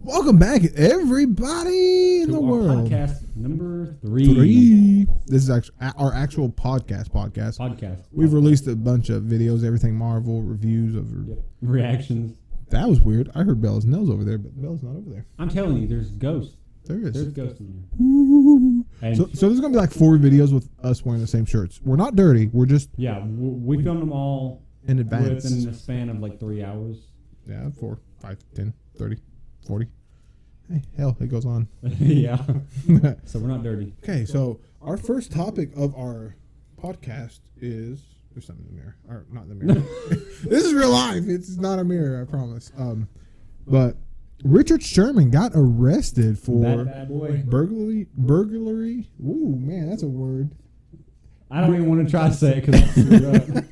Welcome back, everybody in the world. Podcast number 3. This is actually our actual podcast. We've Podcast. released a bunch of videos, everything Marvel, reviews of Reactions. That was weird. I heard Bella's nose over there, but Bella's not over there. I'm telling you, there's ghosts. There is. There's ghosts in Woo. there. And So there's going to be like 4 videos with us wearing the same shirts. We're not dirty. We're just yeah, we filmed them all in advance. within the span of like 3 hours. Yeah, 4, 5, 10, 30, 40. Hey, hell, it goes on. Yeah. So we're not dirty. Okay, so our first topic of our podcast is there's something in the mirror, or not in the mirror. This is real life. It's not a mirror, I promise. But Richard Sherman got arrested for Bad boy. burglary. Ooh, man, that's a word. I don't even want to try to say it because I'll screw it up.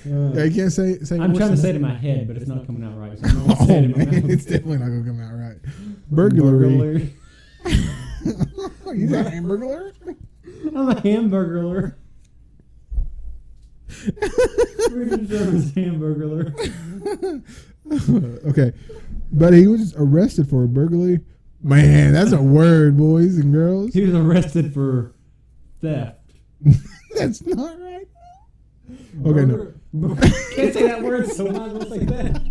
Yeah, you can't say. I'm trying to say it in my head, but it's not coming out right. So I'm not gonna say it in my mouth. It's definitely not gonna come out right. Burglary. You got a hamburglar? I'm a hamburglar. Richard Sherman's hamburglar. Okay, but he was arrested for a burglary. Man, that's a word, boys and girls. He was arrested for theft. That's not right. Okay, no. Can't say that word, so might as well say that.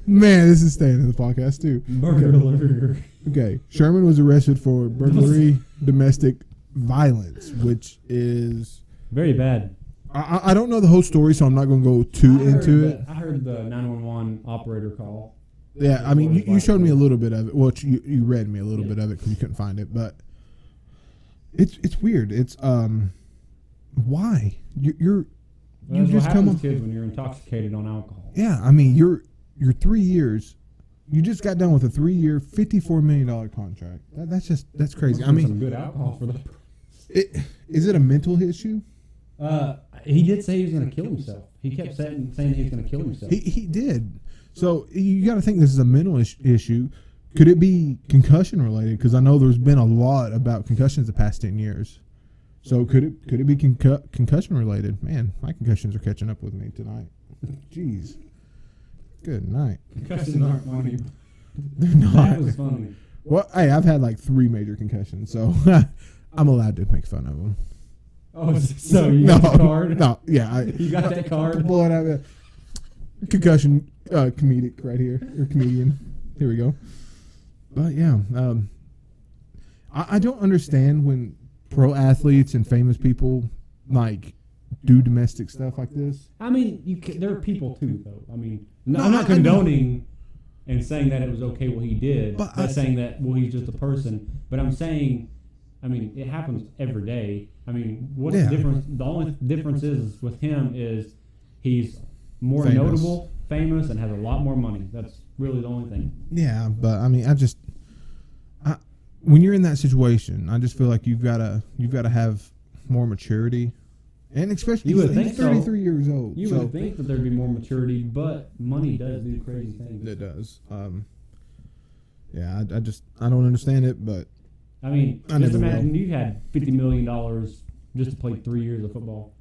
Man, this is staying in the podcast too. Burglar. Okay, Sherman was arrested for burglary, domestic violence, which is Very bad. I don't know the whole story, so I'm not going to go too into it. I heard the 911 operator call. Yeah, I mean, you showed me a little bit of it. Well, you read me a little bit of it because you couldn't find it, but it's weird. It's why you just come on kids when you're intoxicated on alcohol. Yeah, I mean, you're 3 years. You just got done with a 3-year, $54 million contract. That's crazy. I mean, some good alcohol for that. Is it a mental issue? He did say he was going to kill himself. He kept saying he was going to kill himself. He did. So you got to think this is a mental issue. Could it be concussion related? Because I know there's been a lot about concussions the past 10 years. So could it be concussion related? Man, my concussions are catching up with me tonight. Jeez. Good night. Concussions aren't funny. They're not. That was funny. Well, hey, I've had like 3 major concussions, so I'm allowed to make fun of them. Oh, so you got the card? No, yeah. You got that card? Pull it out. Concussion comedic right here, or comedian. Here we go. But yeah, I don't understand when pro athletes and famous people like do domestic stuff like this. I mean, there are people too, though. I mean, I'm not condoning and saying that it was okay what he did. But Not saying that he's just a person. But I'm saying, I mean, it happens every day. I mean, what's the difference? The only difference is with him is he's more notable, famous, and has a lot more money. That's really the only thing. Yeah, but I mean, when you're in that situation, I just feel like you've got to have more maturity, and especially he's 33 years old. You would think that there'd be more maturity, but money does do crazy things. It does. Yeah, I don't understand it, but I mean, just imagine you had $50 million just to play 3 years of football.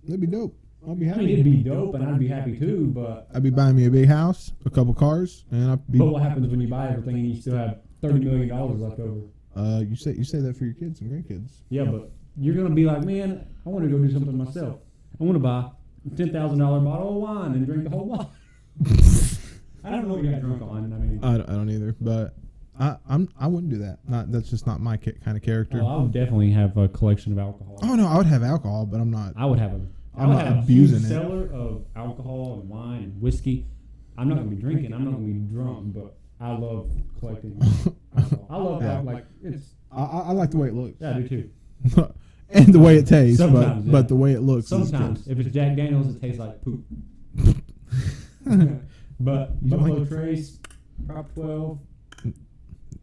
That'd be dope. I'll be happy. I mean, it'd be dope, and I'd be happy too. But I'd be buying me a big house, a couple cars, and I'd be. But what happens when you buy everything and you still have $30 million left over? You say that for your kids and grandkids. Yeah, but you're gonna be like, man, I want to go do something myself. I want to buy a $10,000 bottle of wine and drink the whole wine. I don't know what you got drunk on. I mean, I don't either, but I wouldn't do that. That's just not my kind of character. I would definitely have a collection of alcohol. Oh no, I would have alcohol, but I'm not. I would have I'm not abusing it. Cellar of alcohol and wine and whiskey. I'm not gonna be drinking. I'm not gonna be drunk, but I love collecting alcohol. I love that. Like it's. I like the way it looks. Yeah, I do too. And the way it tastes, Sometimes, but the way it looks. Sometimes, if it's Jack Daniels, it tastes like poop. But Buffalo Trace, Prop 12.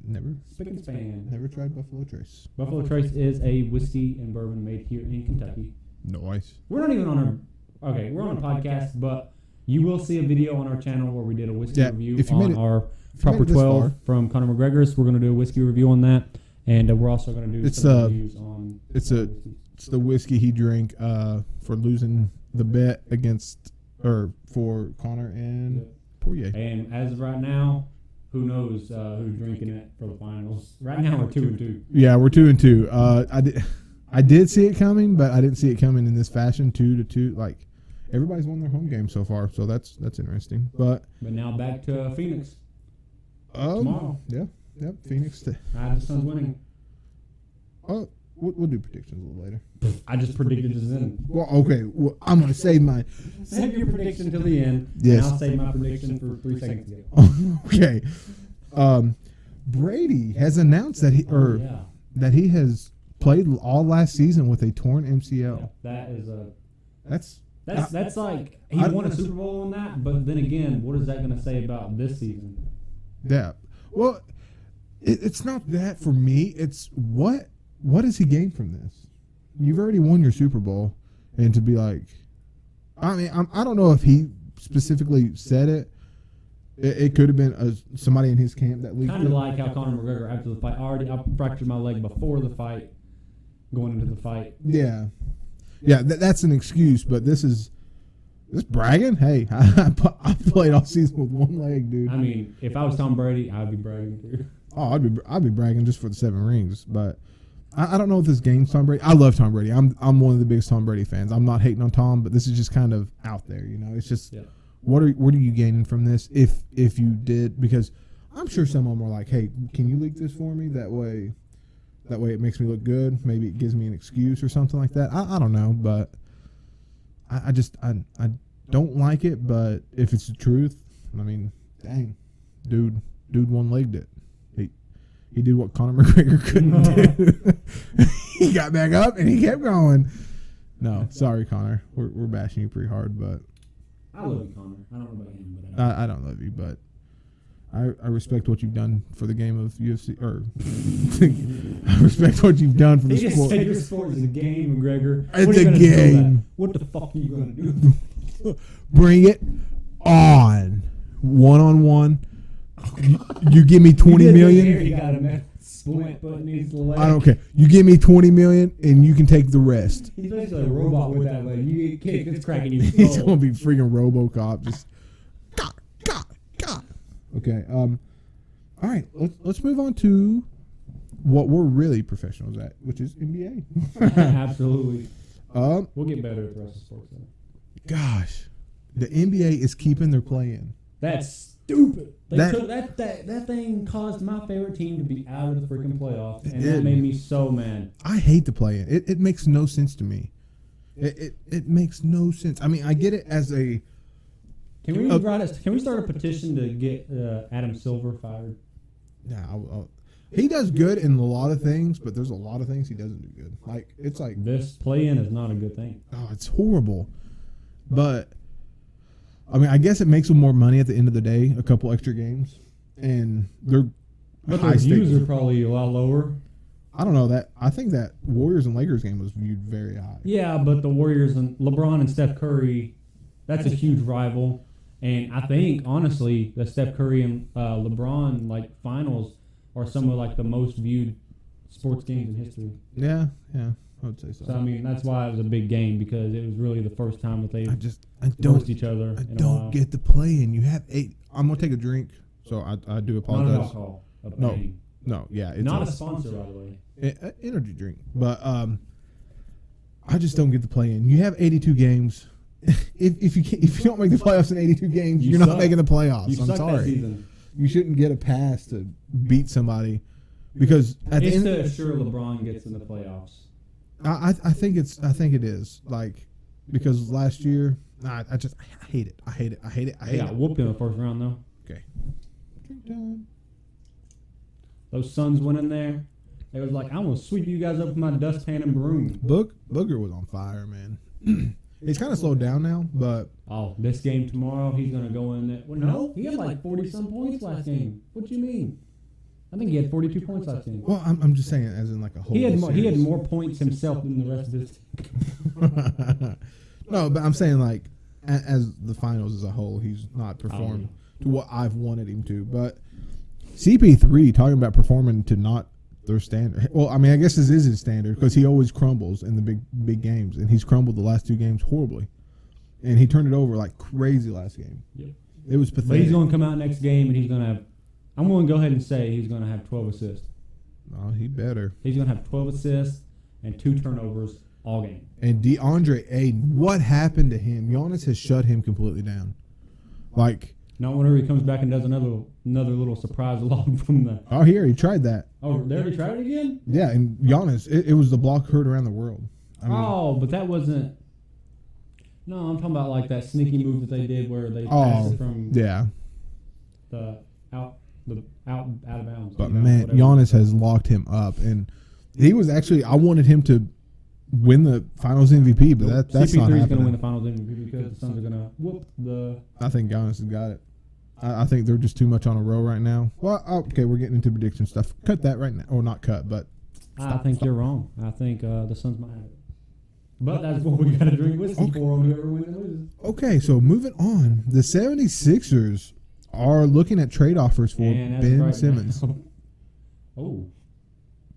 Never. Spick and span. Never tried Buffalo Trace. Buffalo Trace is a whiskey and bourbon made here in Kentucky. Nice. We're not even on we're on a podcast, but you will see a video on our channel where we did a whiskey review on our Proper 12 from Conor McGregor's. We're going to do a whiskey review on that, and we're also going to do some reviews on. It's the whiskey he drank for losing the bet for Conor and Poirier. And as of right now, who knows who's drinking it for the finals. Right now we're 2-2. Yeah, we're 2-2. I did see it coming, but I didn't see it coming in this fashion. 2-2. Like everybody's won their home game so far, so that's interesting. But now back to Phoenix. Tomorrow. Yeah. Yep. Phoenix. I have the Suns winning. Oh, we'll do predictions a little later. I just predicted this in. Well, okay. Well, I'm gonna save mine. Save your prediction till the end. Yes. And I'll save my prediction for 3 seconds ago. Okay. Brady has announced that he has played all last season with a torn MCL. Yeah, that is That's like he won a Super Bowl on that, but then again, what is that going to say about this season? Yeah. Well, it's not that for me. It's what does he gain from this? You've already won your Super Bowl, and to be like, I mean, I don't know if he specifically said it. It could have been somebody in his camp that leaked it. Kind of like how Conor McGregor after the fight I fractured my leg before the fight, going into the fight. Yeah, that's an excuse, but this bragging. Hey, I played all season with one leg, dude. I mean, if I was Tom Brady, I'd be bragging too. Oh, I'd be bragging just for the 7 rings, but I don't know if this game's Tom Brady. I love Tom Brady. I'm one of the biggest Tom Brady fans. I'm not hating on Tom, but this is just kind of out there, you know. It's just what are you gaining from this if you did? Because I'm sure some of them are like, hey, can you leak this for me? That way it makes me look good. Maybe it gives me an excuse or something like that. I don't know, but I don't like it. But if it's the truth, I mean, dang, dude one-legged it. He did what Conor McGregor couldn't do. He got back up and he kept going. No, sorry, Conor. We're bashing you pretty hard, but I love you, Conor. I don't know about him, but I don't love you, but I respect what you've done for the game of UFC. Or I respect what you've done for the sport. Just said your sport is a game, McGregor. It's a game. What the fuck are you going to do? Bring it on. 1-on-1. You give me $20 million. He got a splint button in his leg. I don't care. You give me $20 million and you can take the rest. He's basically a robot with that leg. You get kicked, it's cracking your skull. He's gonna be freaking RoboCop. Just God. Okay. All right. Let's move on to what we're really professionals at, which is NBA. Absolutely. We'll get better at the rest of sports. Gosh, the NBA is keeping their play in. That's stupid. That thing caused my favorite team to be out of the freaking playoffs, and that made me so mad. I hate the play-in. It makes no sense to me. It makes no sense. I mean, I get it as a. Can we start a petition to get Adam Silver fired? Yeah, he does good in a lot of things, but there's a lot of things he doesn't do good. Like it's like this play-in is not a good thing. Oh, it's horrible. But I mean, I guess it makes them more money at the end of the day. A couple extra games, and their views are probably a lot lower. I don't know that. I think that Warriors and Lakers game was viewed very high. Yeah, but the Warriors and LeBron and Steph Curry, that's a huge rival. And I think honestly, the Steph Curry and LeBron finals are some of the most viewed sports games in history. Yeah, I would say so. So I mean, that's why it was a big game, because it was really the first time that they faced each other. I don't get the play in. You have 8. I'm gonna take a drink, so I do apologize. Not an alcohol. No, yeah, it's not a sponsor, by the way. Energy drink, but I just don't get the play in. You have 82 games. If you don't make the playoffs in 82 games, you're not making the playoffs. I'm sorry. That season. You shouldn't get a pass to beat somebody, because at the end, to assure LeBron gets in the playoffs. I think it is because last year I hate it. I hate it. They got whooped in the first round though. Okay. Drink time. Those Suns went in there. They was like, I'm gonna sweep you guys up with my dustpan and broom. Booker was on fire, man. He's kind of slowed down now, but this game tomorrow, he's gonna go in there. Well, no, he had 40-some points last game. What do you mean? I think he had 42 points last game. Well, I'm just saying, as in a whole. He had more points himself than the rest of his team. No, but I'm saying as the finals as a whole, he's not performed to what I've wanted him to. But CP3 talking about performing to not their standard. Well, I mean, I guess this is his standard, because he always crumbles in the big games, and he's crumbled the last 2 games horribly, and he turned it over like crazy last game. Yep. It was pathetic. But he's going to come out next game and he's going to have I'm going to go ahead and say he's going to have 12 assists. Oh, he better. He's going to have 12 assists and 2 turnovers all game. And DeAndre Ayton, what happened to him? Giannis has shut him completely down. Like, not whenever he comes back and does another little surprise log from the. Oh, here he tried that. Oh, they already tried it again? Yeah, and Giannis, it was the block heard around the world. I mean, but that wasn't. No, I'm talking about like that sneaky move that they did where they passed it from the out of bounds. But man, Giannis has locked him up, and he was actually. I wanted him to win the Finals MVP, but that's not happening. CP3 is going to win the Finals MVP because the Suns are going to whoop the. I think Giannis has got it. I think they're just too much on a roll right now. Well, okay, we're getting into prediction stuff. Cut that right now, or not cut, but. I think you're wrong. I think the Suns might have it. But that's what we got to drink whiskey for on whoever wins and loses. Okay, so moving on. The 76ers are looking at trade offers for Ben Simmons. Oh.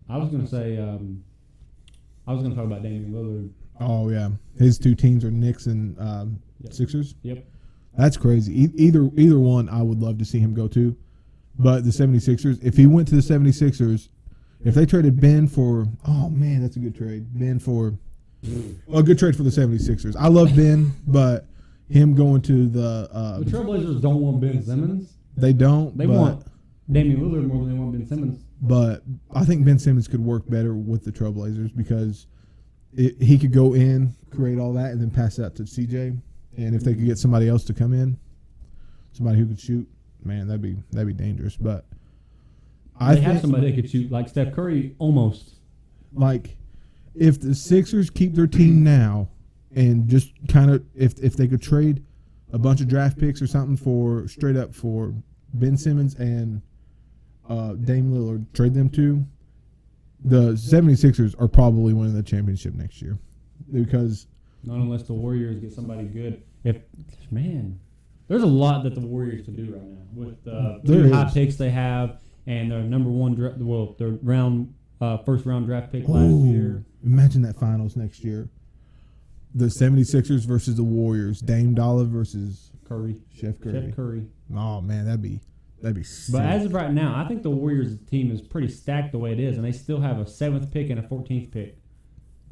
I was going to say, I was going to talk about Damian Lillard. Oh, yeah. His 2 teams are Knicks and Sixers. Yep. That's crazy. Either one I would love to see him go to. But the 76ers, if he went to the 76ers, if they traded Ben for, oh, man, that's a good trade. Ben for, a good trade for the 76ers. I love Ben, but him going to the Trailblazers don't want Ben Simmons. They don't. They want Damian Lillard more than they want Ben Simmons. But I think Ben Simmons could work better with the Trailblazers because he could go in, create all that, and then pass it out to CJ. And if they could get somebody else to come in, somebody who could shoot, man, that'd be dangerous. But I think somebody that could shoot like Steph Curry almost. Like if the Sixers keep their team now and just kind of if they could trade a bunch of draft picks or something for straight up for Ben Simmons and Dame Lillard, trade them to, the 76ers are probably winning the championship next year because not unless the Warriors get somebody good. There's a lot that the Warriors could do right now with the 2 high picks they have and their number 1 their first round draft pick last year. Imagine that finals next year. The 76ers versus the Warriors. Dame Dollar versus Chef Curry. Oh man, that'd be sick. But as of right now, I think the Warriors team is pretty stacked the way it is, and they still have a 7th pick and a 14th pick.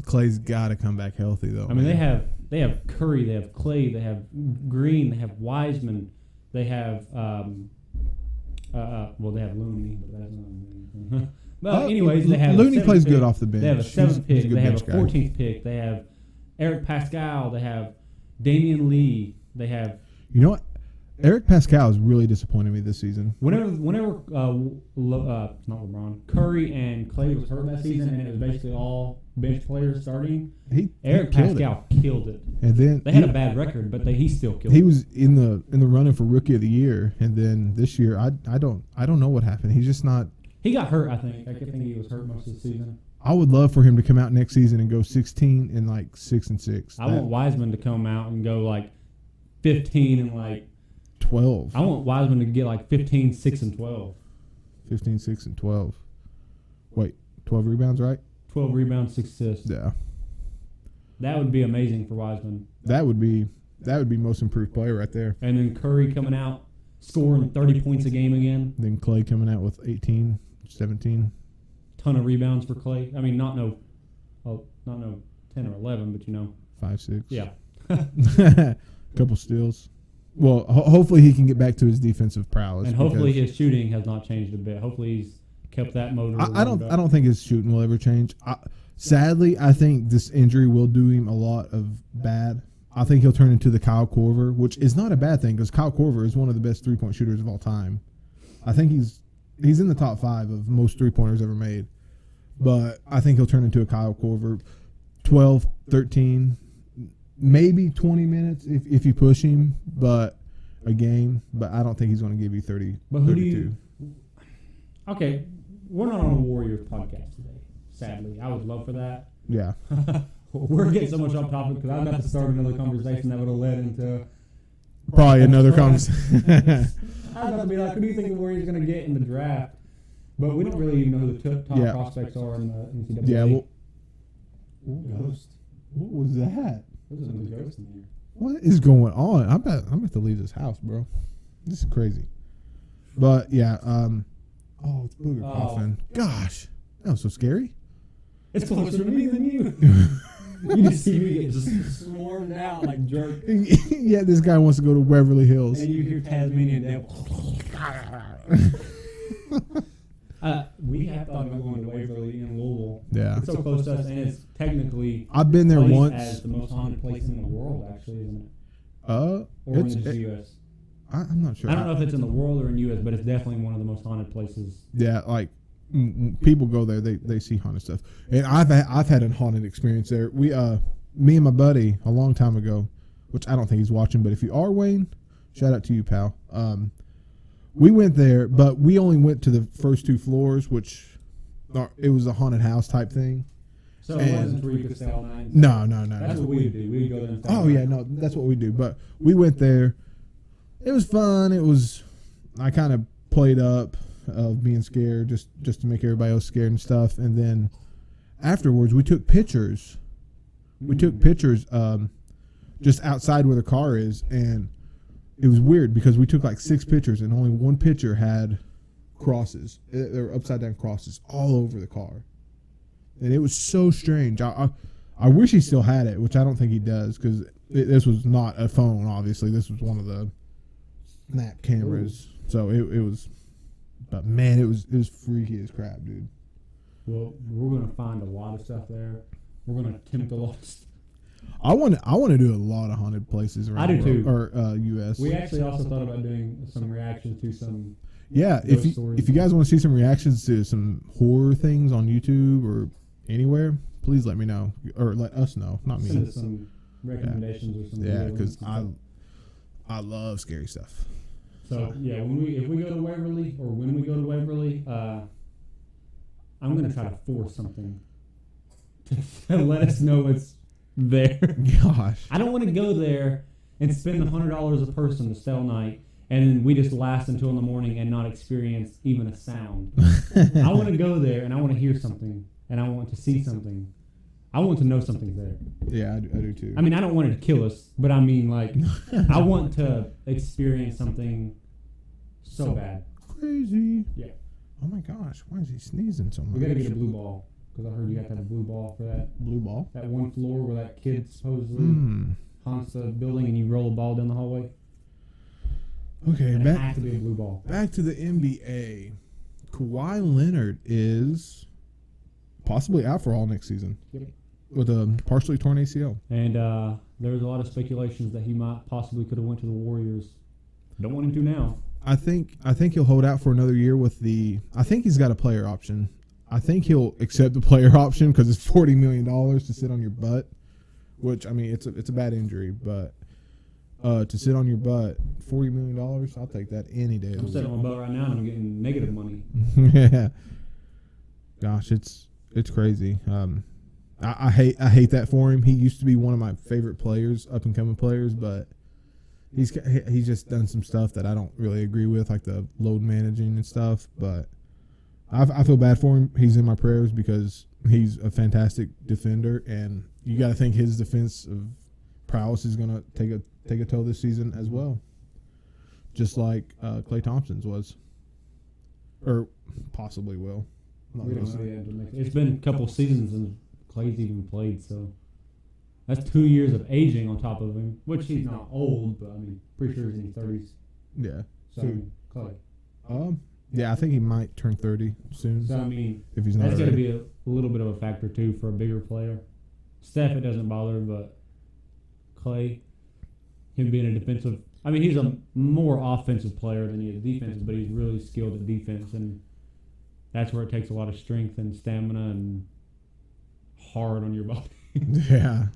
Clay's got to come back healthy though. I mean, they have Curry, they have Clay, they have Green, they have Wiseman, they have they have Looney, but that's not. Well, anyways, they have Looney plays good off the bench. They have a 7th pick. They have a 14th pick. They have Eric Pascal. They have Damian Lee. They have. You know what? Eric Pascal is really disappointing me this season. Whenever not LeBron, Curry and Clay was hurt that season, and it was basically all bench players starting. Eric Pascal killed it. And then they had a bad record, but he still killed it. He was in the running for Rookie of the Year, and then this year I don't know what happened. He's just not. He got hurt, I think. I think he was hurt most of the season. I would love for him to come out next season and go 16 and like 6-6. I want Wiseman to come out and go like 15 and like 12. I want Wiseman to get like 15, 6, and 12. 15, 6, and 12. Wait, 12 rebounds, right? 12 rebounds, 6 assists. Yeah. That would be amazing for Wiseman. That would be most improved player right there. And then Curry coming out, scoring 30 points a game again. Then Clay coming out with 18, 17. Ton of rebounds for Clay. I mean, not no 10 or 11, but 5, 6. Yeah. Couple steals. Well, hopefully he can get back to his defensive prowess. And hopefully his shooting has not changed a bit. Hopefully he's kept that motor. I don't think his shooting will ever change. Sadly, I think this injury will do him a lot of bad. I think he'll turn into the Kyle Korver, which is not a bad thing because Kyle Korver is one of the best 3-point shooters of all time. I think he's in the top 5 of most 3-pointers ever made. But I think he'll turn into a Kyle Korver, 12, 13, maybe 20 minutes if you push him, but a game. But I don't think he's going to give you 30, but who 32. Okay, we're not on a Warriors podcast today, sadly. I would love for that. Yeah. We're getting so much off topic because I'm about to start another conversation that would have led into probably another conversation. I was about to be like, who do you think the Warriors are going to get in the draft? But we don't really even know who the top prospects are in the NCAA. Yeah, well, ghost. What was that? There's another ghost in here. What is going on? I'm about to leave this house, bro. This is crazy. But yeah, it's Booger Coffin. Gosh, that was so scary. It's closer to me than you. You just see me get just swarmed out like jerk. Yeah, this guy wants to go to Beverly Hills. And you hear Tasmanian devil. We have thought about going to Waverly in Louisville. Yeah. It's so close to us, and it's technically I've been there placed once. as the most haunted place in the world, actually, isn't it? Or Or in the U.S. I'm not sure. I don't know if it's in the world or in U.S., but it's definitely one of the most haunted places. Yeah, like people go there, they see haunted stuff, and I've had a haunted experience there. Me and my buddy a long time ago, which I don't think he's watching, but if you are, Wayne, shout out to you, pal. We went there, but we only went to the first 2 floors, which it was a haunted house type thing. So it wasn't where you could stay all night? No. That's what we would do. We'd go there and stay all Oh night. yeah, no, that's what we do. But we went there. It was fun. I kind of played up of being scared just to make everybody else scared and stuff. And then afterwards, we took pictures. We took pictures just outside where the car is, and it was weird because we took like 6 pictures, and only one picture had crosses. There were upside down crosses all over the car, and it was so strange. I wish he still had it, which I don't think he does, because this was not a phone. Obviously, this was one of the snap cameras. Ooh. So it was, but man, it was freaky as crap, dude. Well, we're gonna find a lot of stuff there. We're gonna attempt a lot of stuff. I want to do a lot of haunted places around. I do too. Or U.S. We actually also thought about doing some reactions to some. Yeah, if you guys want to see some reactions to some horror things on YouTube or anywhere, please let me know, or let us know. Not me. Send us some recommendations or something. Yeah, because I love scary stuff. So yeah, if we go to Waverly, or when we go to Waverly, I'm gonna try to force something to let us know it's there. Gosh, I don't want to go there and spend $100 a person to stay all night, and then we just last until in the morning and not experience even a sound. I want to go there and I want to hear something, and I want to see something. I want to know something's there. Yeah, I do too. I mean, I don't want it to kill us, but I mean, like, I want to experience something so bad. Crazy. Yeah. Oh my gosh, why is he sneezing so much? We got to get a blue ball, because I heard you got to have a blue ball for that. Blue ball? That one floor where that kid supposedly haunts the building and you roll a ball down the hallway. Okay, and it has to be a blue ball. Back to the NBA. Kawhi Leonard is possibly out for all next season. Yep. With a partially torn ACL. And there was a lot of speculations that he might possibly could have went to the Warriors. Don't want him to now. I think he'll hold out for another year with I think he's got a player option. I think he'll accept the player option because it's $40 million to sit on your butt, which, I mean, it's a bad injury, but to sit on your butt, $40 million, I'll take that any day. I'm sitting on my butt right now and I'm getting negative money. Yeah. Gosh, it's crazy. I hate that for him. He used to be one of my favorite players, up and coming players, but he's just done some stuff that I don't really agree with, like the load managing and stuff. But I feel bad for him. He's in my prayers because he's a fantastic defender, and you got to think his defensive prowess is going to take a toll this season as well, just like Klay Thompson's was, or possibly will. We don't know yet. It's been a couple seasons and Clay's even played, so that's 2 years of aging on top of him, which he's not old, but I mean, pretty sure he's in his 30s. Yeah. So Clay. Yeah, I think he might turn 30 soon. So I mean, if he's not that's going to be a little bit of a factor too for a bigger player. Steph, it doesn't bother, but Clay, him being a defensive, I mean, he's a more offensive player than he is defensive, but he's really skilled at defense, and that's where it takes a lot of strength and stamina and hard on your body. Yeah.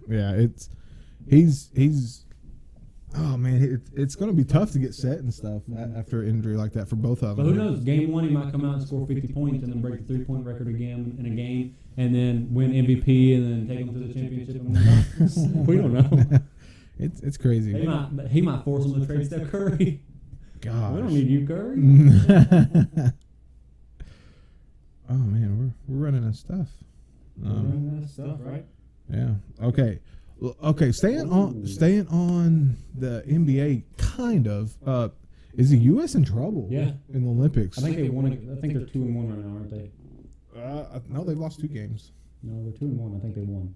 He's oh man, it's going to be tough to get set and stuff after an injury like that for both of them. But who knows? Game 1, he might come out and score 50 points and then break the 3-point record again in a game, and then win MVP and then take them to the championship. We don't know. It's crazy. He might force them to trade Steph Curry. God, we don't need you, Curry. Oh man, we're running out of stuff. We're running out of stuff, right? Yeah. Okay. Staying on the NBA, kind of. Is the U.S. in trouble? Yeah. In the Olympics. I think they won. I think they're 2-1 right now, aren't they? No, they've lost 2 games. No, they're 2-1. I think they won.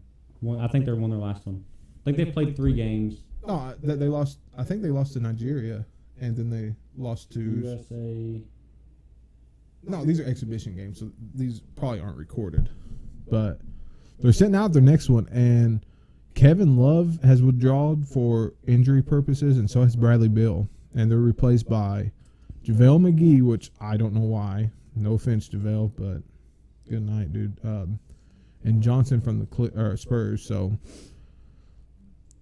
I think they won their last one. I think they've played 3 games. No, they lost. I think they lost to Nigeria, and then they lost to USA. No, these are exhibition games, so these probably aren't recorded. But they're sitting out their next one, and Kevin Love has withdrawn for injury purposes, and so has Bradley Beal. And they're replaced by JaVale McGee, which I don't know why. No offense, JaVale, but good night, dude. And Johnson from the Spurs. So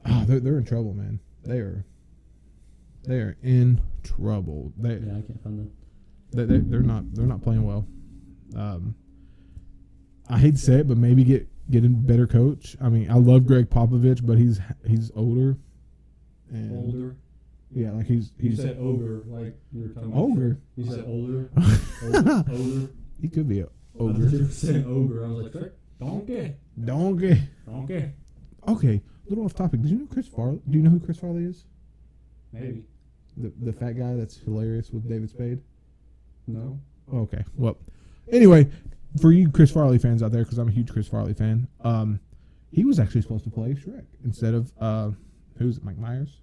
they're in trouble, man. They are in trouble. Yeah, I can't find them. They're not playing well. I hate to say it, but maybe get a better coach. I mean, I love Greg Popovich, but he's older. And older. Yeah, like he's. You said ogre, like you were talking about. Ogre. You said older. Ogre. He could be a I ogre. thought you were saying ogre. I was like, donkey. Donkey. Donkey. Okay, a little off topic. Did you know Chris Farley? Do you know who Chris Farley is? Maybe. The fat guy that's hilarious with David Spade. No. Okay. Well, anyway, for you Chris Farley fans out there, because I'm a huge Chris Farley fan, he was actually supposed to play Shrek instead of who's it? Mike Myers.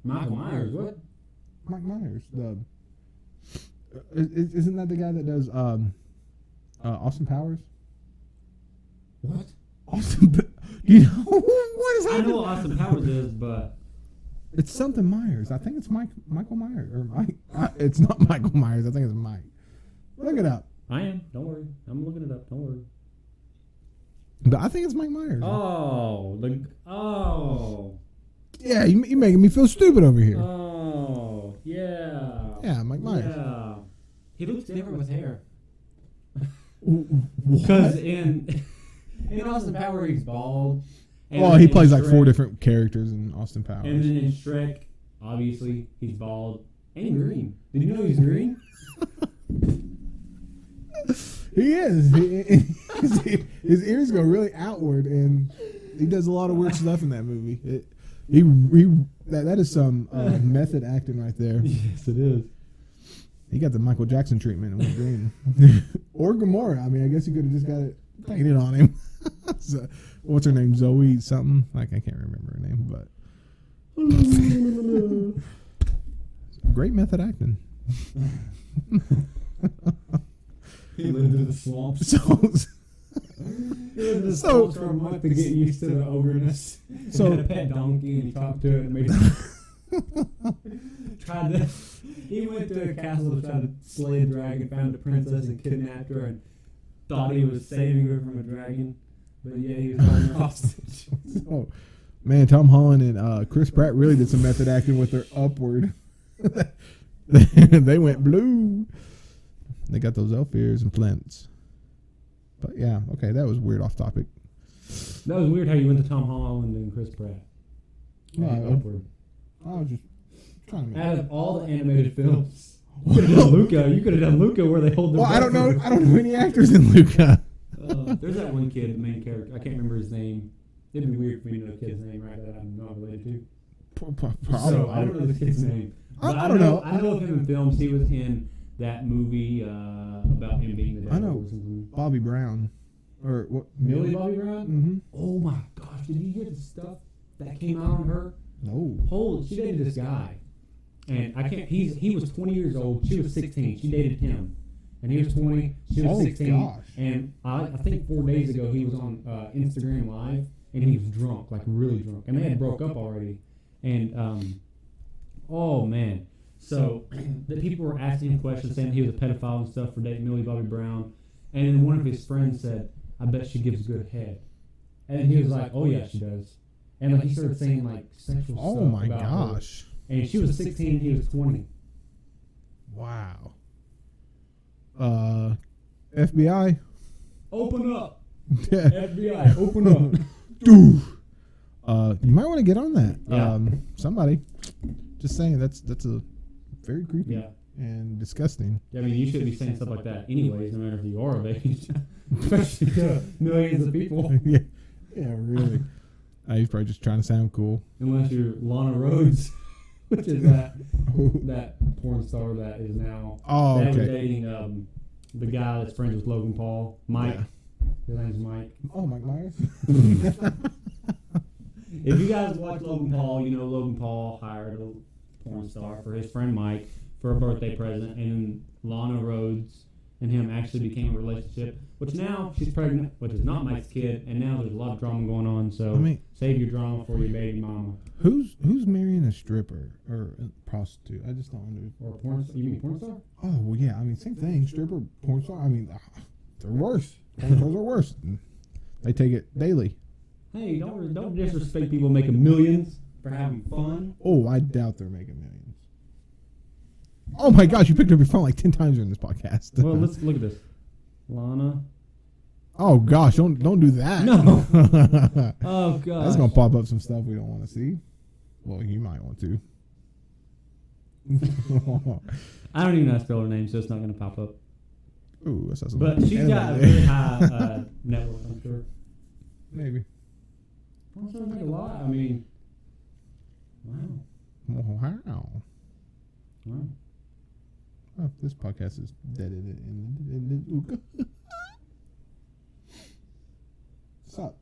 Michael Myers. What? Mike Myers. Isn't that the guy that does Austin Powers? What? Austin. You know what is I happening? know what Austin Powers is, but It's something Myers. I think it's Michael Myers or Mike. It's not Michael Myers. I think it's Mike. Look it up. I am. Don't worry. I'm looking it up. Don't worry. But I think it's Mike Myers. Oh. Yeah, you making me feel stupid over here. Oh. Yeah. Yeah, Mike Myers. Yeah. He looks different with hair. Because in Austin Powers he's bald. Well, he plays like 4 different characters in Austin Powers. And then in Shrek, obviously he's bald and green. Did you know he's green? He is. His ears go really outward, and he does a lot of weird stuff in that movie. That is some method acting right there. Yes, it is. He got the Michael Jackson treatment and went green. Or Gamora. I mean, I guess he could have just got it painted on him. So, what's her name? Zoe something? Like, I can't remember her name, but great method acting. He lived in the swamps. He lived in the swamps for a month to get used to the ogreness. So he had a pet donkey and he talked to it and made he went to a castle to try to slay a dragon, found a princess and kidnapped her and thought he was saving her from a dragon. But yeah, he was holding her hostage. Oh, man, Tom Holland and Chris Pratt really did some method acting with their upward. They went blue. They got those elf ears and plants. But yeah, okay, that was weird off topic. That was weird how you went to Tom Holland and Chris Pratt. Upward. I was just trying to make Out of all the animated films, you could have done Luca. You could have done Luca where they hold the. Well, I don't know any actors in Luca. There's that one kid, the main character. I can't remember his name. It'd be weird for me to know the kid's name, right? That I'm not related to. So I don't know the kid's name. I don't know. I know of him in films. He was in that movie about him being the devil. I know Bobby Brown, or what? Millie Bobby Brown. Mm-hmm. Oh my gosh! Did you hear the stuff that came out on her? No. Holy! She dated this guy, and I can't. He was 20 years old. She was 16. She dated him, and he was 20. She was 16. Gosh. And I think 4 days ago he was on Instagram Live, and he was drunk, like really drunk, and they had broke up already. And oh man. So the people were asking him questions, saying he was a pedophile and stuff for dating Millie Bobby Brown. And then one of his friends said, "I bet she gives good head." And he was like, "Oh yeah, she does." And like he started saying like sexual stuff. Oh my about gosh! Her. And she was 16, he was 20. Wow. FBI. Open up. FBI, open up. You might want to get on that. Yeah. Somebody. Just saying, that's a very creepy. Yeah. And disgusting. Yeah, I mean, you shouldn't be saying stuff like that anyways, no matter if you are of age. Especially to millions of people. Yeah, really. He's probably just trying to sound cool. Unless you're Lana Rhodes. which is that porn star that is now was dating the guy that's friends with Logan Paul, Mike. Yeah. His name's Mike. Oh, Mike Myers. If you guys watch Logan Paul, you know Logan Paul hired a porn star for his friend Mike for a birthday present, and Lana Rhodes and him actually became a relationship, which now she's pregnant, which is not Mike's kid, and now there's a lot of drama going on, so save your drama for your baby mama. Who's marrying a stripper or a prostitute? I just don't understand. Or a porn star? You mean porn star? Oh, well, yeah, I mean, same thing. Stripper, porn star, I mean, they're worse. Porn stars are worse. They take it daily. Hey, don't disrespect people making millions for having fun. Oh, I doubt they're making millions. Oh my gosh, you picked up your phone like 10 times during this podcast. Well, let's look at this. Lana. Oh gosh, don't do that. No. Oh gosh. That's gonna pop up some stuff we don't want to see. Well, you might want to. I don't even know how to spell her name, so it's not gonna pop up. Ooh, that's awesome. But she's got a really high net worth, I'm sure. Maybe. Porn stars make a lot. I mean, wow. Wow. Oh, this podcast is dead in Sup?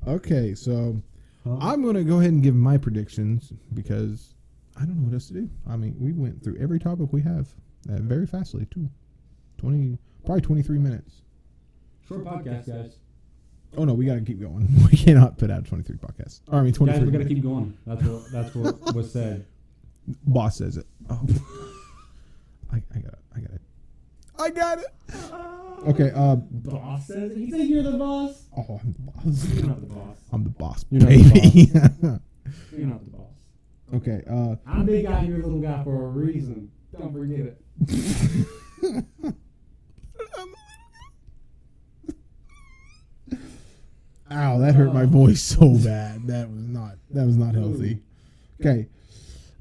Okay, so I'm going to go ahead and give my predictions because I don't know what else to do. I mean, we went through every topic we have very fastly, too. Probably 23 minutes. Short podcast, guys. Oh, no, we got to keep going. We cannot put out 23 podcasts. Or, I mean, 23 Guys, we got to keep going. That's what was said. Boss says it. Oh. I got it. Okay. Boss says it. He said you're the boss. Oh, I'm the boss. You're not the boss. I'm the boss, You're baby. not the boss. You're not the boss. Okay. I'm a big guy and you're a little guy for a reason. Don't forget it. Ow, that hurt my voice so bad. That was not healthy. Okay.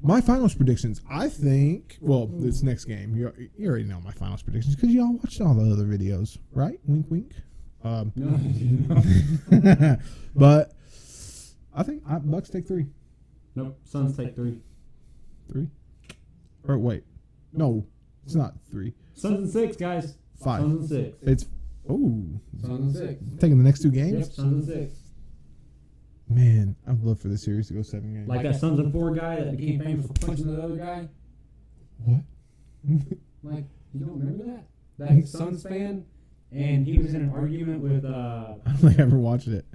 My finals predictions, I think, well, this next game, you already know my finals predictions because y'all watched all the other videos, right? Wink, wink. No. But I think Bucks take 3. Nope, Suns take 3. 3? Or wait. No, it's not 3. Suns and 6, guys. 5. Suns and 6. It's, Suns and 6. Taking the next 2 games? Yep, Suns and 6. Man, I'd love for this series to go 7 games. Like that Suns and 4 guy that became famous for punching the other guy. What? Like, you don't remember that? That Suns fan, and he was in an argument with. I don't think I ever watched it.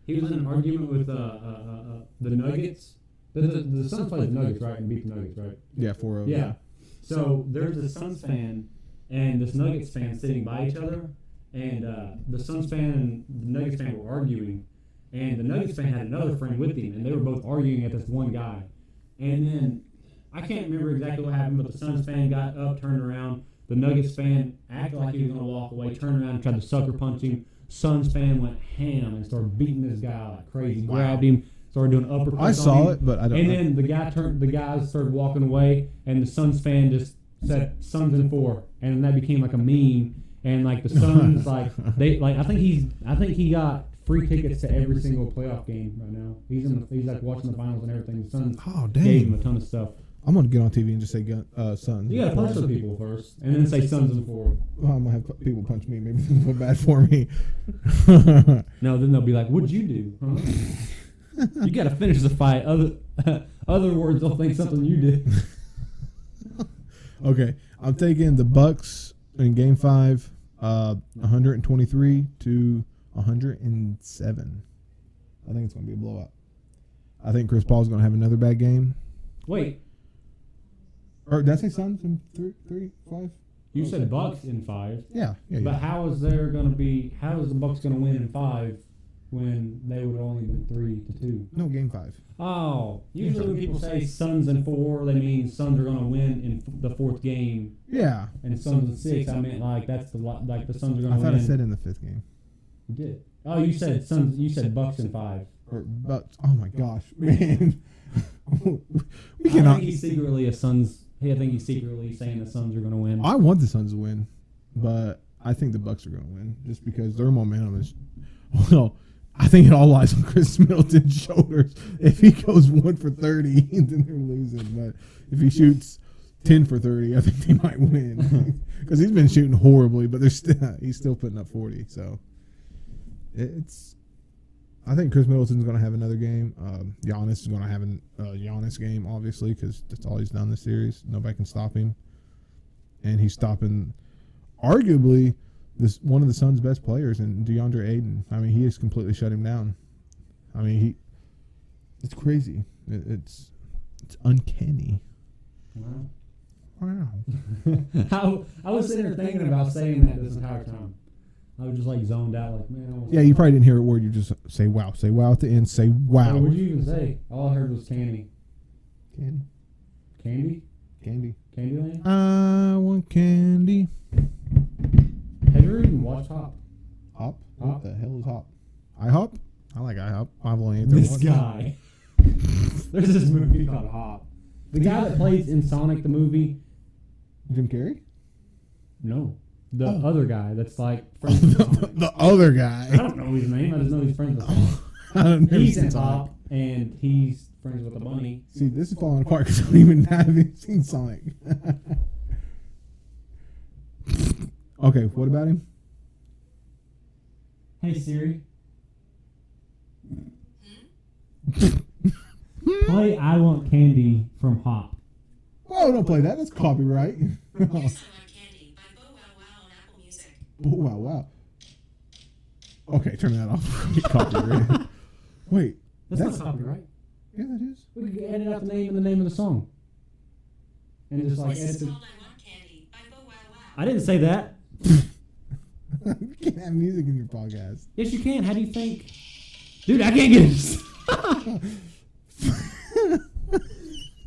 He was in an argument with the Nuggets. The Suns played the Nuggets, right, and beat the Nuggets, right? Yeah, 4-0. Yeah. So there's a Suns fan and this Nuggets fan sitting by each other, and the Suns fan and the Nuggets fan were arguing. And the Nuggets fan had another friend with him, and they were both arguing at this one guy. And then, I can't remember exactly what happened, but the Suns fan got up, turned around. The Nuggets fan acted like he was going to walk away, turned around and tried to sucker punch him. Suns fan went ham and started beating this guy like crazy. Wow. Grabbed him, started doing uppercuts. I saw it, but I don't know. And then the guys started walking away, and the Suns fan just said Suns in 4. And that became like a meme. And like the Suns, I think he got free tickets to every single playoff game right now. He's like watching the finals and everything. The Suns gave him a ton of stuff. I'm gonna get on TV and just say Suns. You gotta punch some people first, and then say Suns in 4. Well, I'm gonna have people punch me. Maybe they'll feel bad for me. No, then they'll be like, "What'd you do?" Huh? You gotta finish the fight. Other words, they'll think something you did. Okay, I'm taking the Bucks in Game 5, 123 to 107. I think it's going to be a blowout. I think Chris Paul's going to have another bad game. Wait. Or did I say Suns in 3, 5? You said Bucks in 5. Yeah. But how is the Bucks going to win in 5 when they would have only been 3-2? No, Game 5. Oh. Usually when people say Suns in 4, they mean Suns are going to win in the 4th game. Yeah. And Suns in 6, I meant like the Suns are going to win. I thought I said in the 5th game. You did. Oh, you said Suns. You said Bucks in 5. Or Bucks. Oh my gosh, man. I think he's secretly saying the Suns are going to win. I want the Suns to win, but I think the Bucks are going to win just because their momentum is. Well, I think it all lies on Chris Middleton's shoulders. If he goes 1 for 30, then they're losing. But if he shoots 10 for 30, I think they might win. Because he's been shooting horribly, but he's still putting up 40. So I think Chris Middleton's going to have another game. Giannis is going to have a Giannis game, obviously, because that's all he's done this series. Nobody can stop him. And he's stopping, arguably, one of the Suns' best players in DeAndre Ayton. I mean, he has completely shut him down. I mean, it's crazy. It's uncanny. Wow. I was sitting there thinking about saying that this entire time. I was just like zoned out, like, man. Yeah, you probably didn't hear a word. You just say wow. Say wow at the end. Say wow. What did you even say? All I heard was candy. Candy? Candy? Candy. Candyland? I want candy. Have you ever even watched Hop? Hop? Hop? What the hell is Hop? IHOP? I like IHOP. I've only ate there This once. guy. There's this movie called Hop. The guy that plays in Sonic the movie. Jim Carrey? No. The Oh. other guy that's like friends with Sonic. The other guy. I don't know his name. I just know he's friends with Sonic. I don't know. He's in Hop, and he's friends with the bunny. See, this is falling apart because I don't even have seen Sonic. Okay, what about him? Hey Siri. Play I Want Candy from Hop. Oh, don't play that. That's copyright. Yes, I Want Candy by Bo Wow Wow on Apple Music. Oh, wow. Okay, turn that off. Copyright. Wait. That's not copyright. Yeah, that is. We could edit out the name and the name of the song. And just like This edit is the... called I Want Candy by Bo Wow Wow. I didn't say that. You can't have music in your podcast. Yes, you can. How do you think? Dude, I can't get it.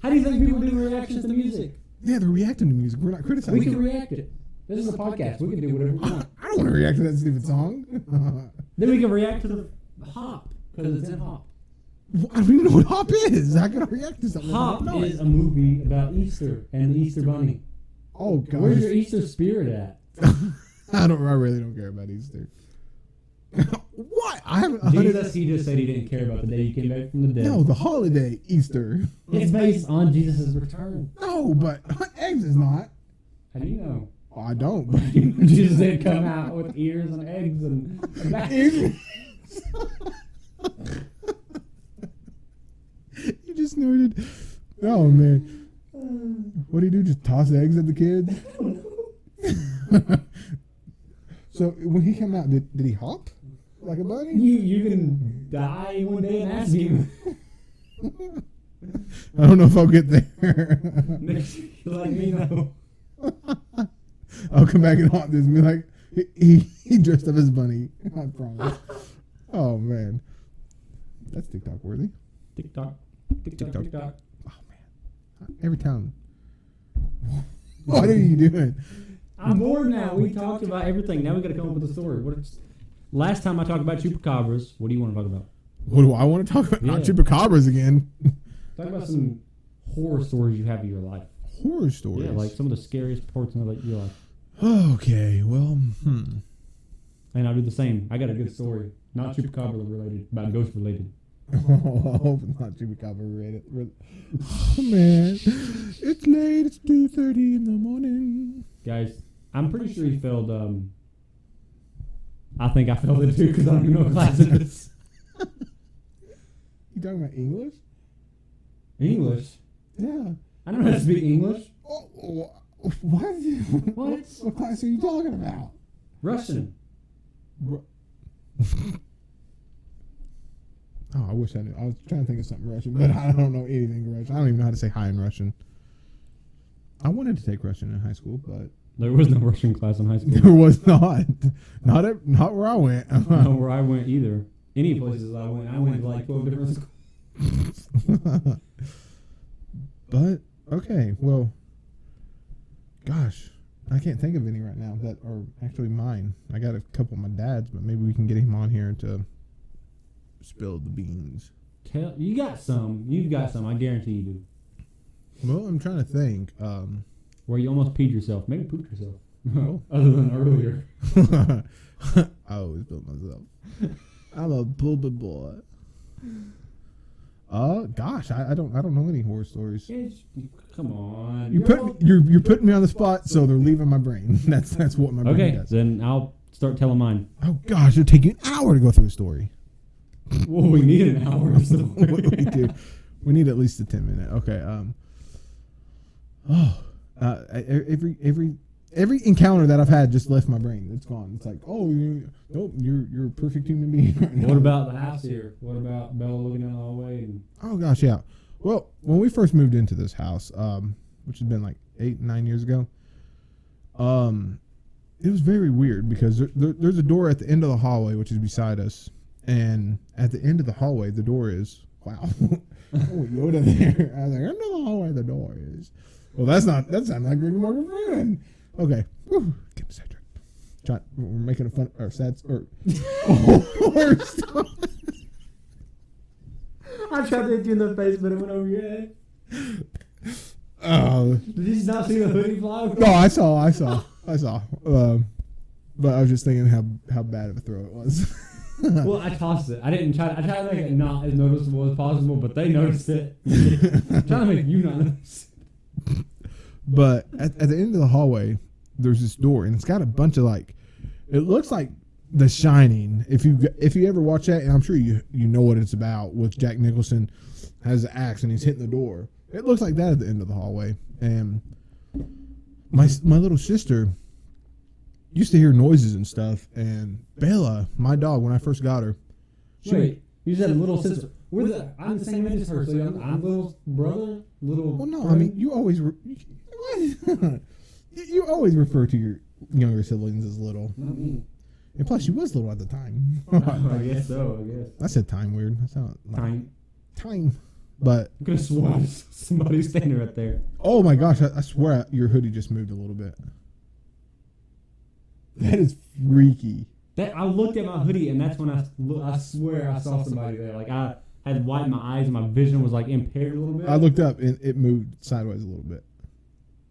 How do you think people do reactions to music? Yeah, they're reacting to music. We're not criticizing. We can react it. This is a podcast. We can do whatever we want. I don't want to react to that stupid song. Then we can react to the Hop because it's in Hop. I don't even know what Hop is. How can I react to something? Hop I don't know is it? a movie about Easter and the Easter Bunny. Oh, God. Where's your Easter spirit at? I really don't care about Easter. What? I haven't. Jesus, he just said he didn't care about the day he came back from the dead. No, the holiday Easter. It's based on Jesus' return. No, but eggs is not. How do you know? Oh, I don't. But Jesus did come out with ears and eggs and back. You just snorted. Oh man. What do you do? Just toss eggs at the kids? So when he came out, did he hop like a bunny? You can die one day and ask him. I don't know if I'll get there. Let me know. I'll come back and haunt this and be like, he dressed up as bunny. I promise. Oh man, that's TikTok worthy. TikTok. Oh man, every time. What are you doing? I'm bored now. We talked about everything. Now we got to come up with a story. Last time I talked about chupacabras. What do you want to talk about? What do I want to talk about? Not Yeah. chupacabras again. Talk about some horror stories you have in your life. Horror stories. Yeah, like some of the scariest parts of your life. Okay, well, And I'll do the same. I got a good story. Not chupacabra related, but ghost related. I hope it's not chupacabra related. Oh man, it's late. It's 2:30 in the morning. Guys, I'm pretty sure he failed. I think I failed it too because I don't even know what class it is. You talking about English? English? Yeah. I don't know how to speak English. Oh, what? What? What class are you talking about? Russian. Oh, I wish I knew. I was trying to think of something Russian, but I don't know anything Russian. I don't even know how to say hi in Russian. I wanted to take Russian in high school, but There was no Russian class in high school. there was not where I went. Not where I went either. Any places I went to like 12 different schools. But okay, well, gosh, I can't think of any right now that are actually mine. I got a couple of my dad's, but maybe we can get him on here to spill the beans. You got some. You've got some. I guarantee you do. Well, I'm trying to think. Where you almost peed yourself. Maybe pooped yourself. Oh. Other than earlier. I always build myself. I'm a booba boy. Gosh, I don't know any horror stories. Come on. You're putting me on the spot, so they're leaving my brain. That's what my brain Okay, does. then I'll start telling mine. Oh gosh, it'll take you an hour to go through a story. Well, we need an hour. We do. We need at least a 10-minute. Okay. Every encounter that I've had just left my brain. It's gone. It's like, oh, you're a perfect human being. Right now. What about the house here? What about Bella looking down the hallway? Oh gosh, yeah. Well, when we first moved into this house, which has been like 8-9 years ago, it was very weird because there's a door at the end of the hallway which is beside us, and at the end of the hallway the door is oh, Yoda there. I was like, end of the hallway the door is. Well, that sounds like Rick and Morgan Freeman. Okay, whew, get sidetracked. We're making a fun or sad or horror story. I tried to hit you in the face, but it went over your head. Oh, did you not see the hoodie fly? No, I saw. But I was just thinking how bad of a throw it was. Well, I tossed it. I tried to make it not as noticeable as possible, but they noticed it. I'm trying to make you not notice. But at the end of the hallway, there's this door, and it's got a bunch of it looks like The Shining. If you ever watch that, and I'm sure you know what it's about, with Jack Nicholson has the axe and he's hitting the door. It looks like that at the end of the hallway. And my little sister used to hear noises and stuff, and Bella, my dog, when I first got her, wait, you said little sister. I'm the same age as her, so I'm little brother, little. Well, no, friend. I mean you always you always refer to your younger siblings as little. Not me. And plus, she was little at the time. I guess so. I guess. I said time weird. That's not Time. But I could have sworn somebody standing right there. oh my gosh, I swear your hoodie just moved a little bit. That is freaky. I looked at my hoodie, and that's when I swear I saw somebody there. Like I had wiped my eyes, and my vision was impaired a little bit. I looked up and it moved sideways a little bit.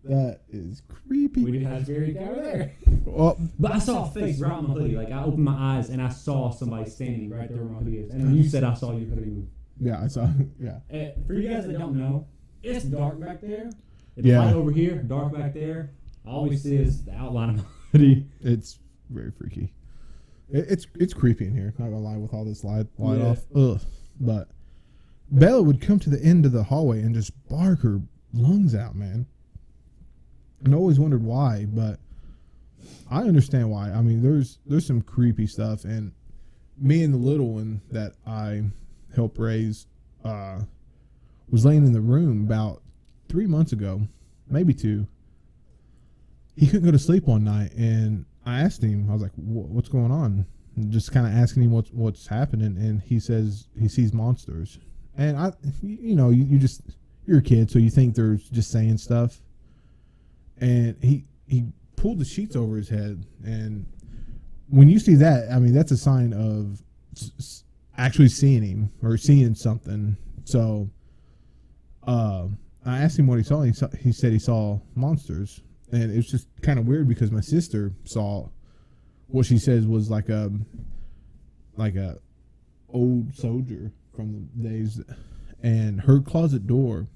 That is creepy. We didn't have a scary guy over there. Well, But I saw a face right on my hoodie. I opened my eyes and I saw somebody standing right there where my hoodie is. And then you said I saw your hoodie move. yeah, I saw. Yeah. For you guys that don't know, it's dark back there. It's Yeah. light over here, dark back there. All we see is the outline of my hoodie. It's very freaky. It's creepy in here. Not gonna lie, with all this light Yeah. off. Ugh. But Bella would come to the end of the hallway and just bark her lungs out, man. And I always wondered why, but I understand why. I mean, there's some creepy stuff, and me and the little one that I helped raise was laying in the room about 3 months ago, maybe 2. He couldn't go to sleep one night, and I asked him. I was like, "What's going on?" And just kind of asking him what's happening, and he says he sees monsters. And you're a kid, so you think they're just saying stuff. And he pulled the sheets over his head, and when you see that, I mean, that's a sign of actually seeing him or seeing something. So I asked him what he saw. He said he saw monsters, and it was just kind of weird because my sister saw what she says was like a old soldier from the days, and her closet door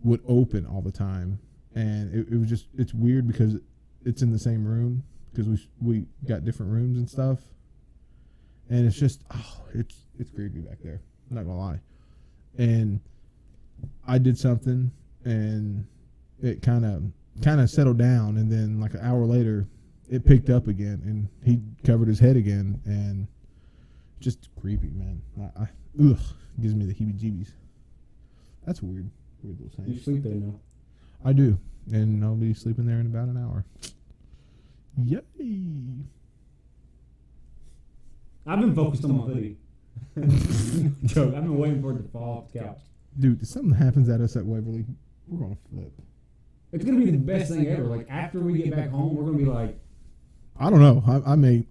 would open all the time. And it was just, it's weird because it's in the same room because we got different rooms and stuff. And it's just, it's creepy back there. I'm not gonna lie. And I did something and it kind of settled down. And then like an hour later, it picked up again and he covered his head again, and just creepy, man. Gives me the heebie-jeebies. That's weird little thing. You sleep there now. I do, and I'll be sleeping there in about an hour. Yay! I've been focused on my hoodie. Joke. I've been waiting for it to fall off the couch. Dude, if something happens at us at Waverly, we're gonna flip. It's gonna be the best thing ever. Like after we get back home, we're gonna be like, I don't know. I may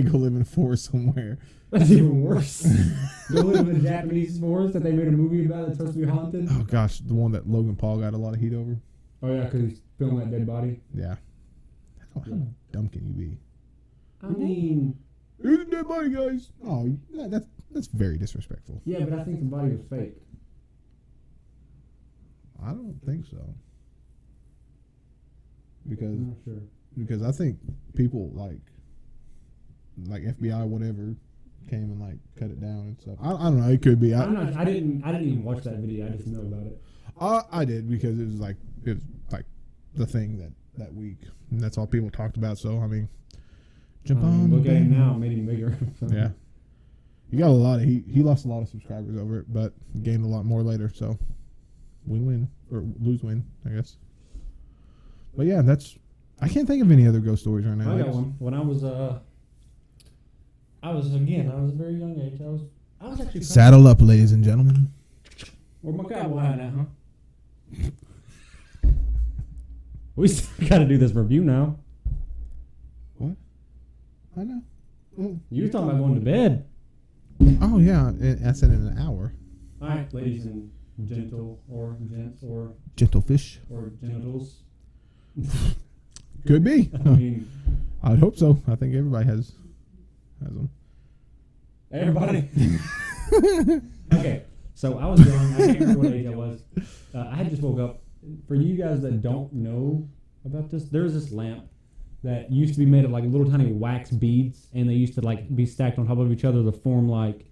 go live in a forest somewhere. that's even worse. Go live in a Japanese forest that they made a movie about that's supposed to be haunted. Oh gosh, the one that Logan Paul got a lot of heat over. Oh yeah, because he's filming that dead body. Yeah. How dumb can you be? I mean, Here's a dead body, guys. Oh, that's very disrespectful. Yeah, but I think the body was fake. I don't think so. Because I'm not sure. because I think people like FBI whatever came and like cut it down and stuff. I don't know. It could be. I didn't even watch that video. I just know about it. I did because it was like the thing that week, and that's all people talked about. So I mean, jump on. Look at him now, made him bigger. Yeah, he got a lot of he lost a lot of subscribers over it, but gained a lot more later. So win-win or lose-win, I guess. But yeah, I can't think of any other ghost stories right now. I got one. When I was a very young age. I was actually Saddle up, ladies and gentlemen. Where my cowboy hat at, huh? We still got to do this review now. What? I know. You were talking about going to bed. Oh yeah, I said in an hour. All right, ladies and gentle or gents or Gentle fish. genitals. Could be. I mean, I'd hope so. I think everybody has them. everybody. Okay, so I was young. I can't remember what age I was. I had just woke up. For you guys that don't know about this, there's this lamp that used to be made of like little tiny wax beads, and they used to like be stacked on top of each other to form like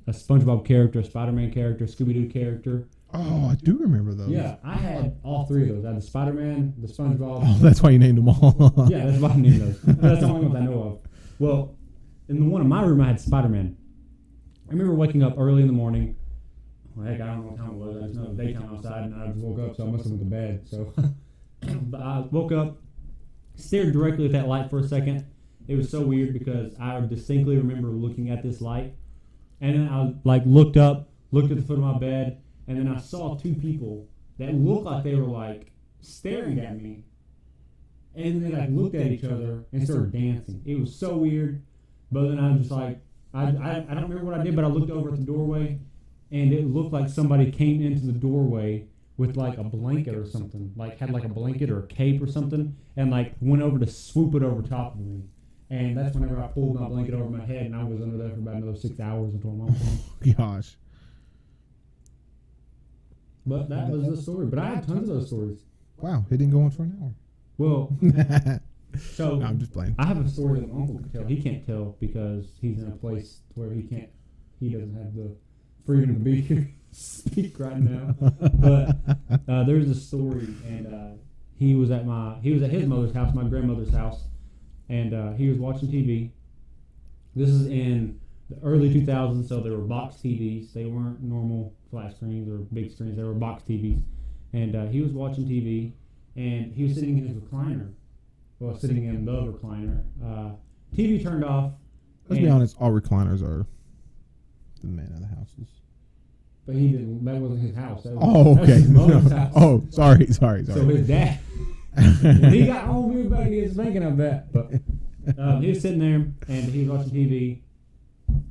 a SpongeBob character, a Spider-Man character, Scooby-Doo character. Oh, I do remember those. Yeah, I had all three of those. I had the Spider-Man, the SpongeBob. Oh, that's why you named them all. Yeah, that's why I named those. That's the only ones I know of. Well, in the one in my room, I had Spider-Man. I remember waking up early in the morning. Well, heck, I don't know what time it was. I just know it was daytime outside, and I just woke up, so I must have went to bed. So but I woke up, stared directly at that light for a second. It was so weird because I distinctly remember looking at this light, and then I like looked up, looked at the foot of my bed, and then I saw two people that looked like they were like staring at me, and then they like looked at each other and started dancing. It was so weird, but then I was just like, I don't remember what I did, but I looked over at the doorway, and it looked like somebody came into the doorway with like a blanket or something, like had like a blanket or a cape or something, and like went over to swoop it over top of me. And that's whenever I pulled my blanket over my head, and I was under there for about another 6 hours until my mom came. Gosh. But that was the story. But I had tons of those stories. Wow, it didn't go on for an hour. Well, so No, I'm just playing. I have a story that my uncle could tell. He can't tell because he's in a place where he doesn't have the freedom to be here, speak right now. But there's a story, and he was at his mother's house, my grandmother's house, and he was watching TV. This is in the early 2000s, so there were box TVs. They weren't normal flat screens or big screens. They were box TVs, and he was watching TV, and he was sitting in his recliner. Well, sitting in the recliner. TV turned off. Let's be honest, all recliners are the man of the houses. But he didn't. That wasn't his house. That was, Oh, that was okay. his mother's house. Oh, sorry. So his dad. When he got home, we were about to get his thinking of that. But he was sitting there and he was watching TV.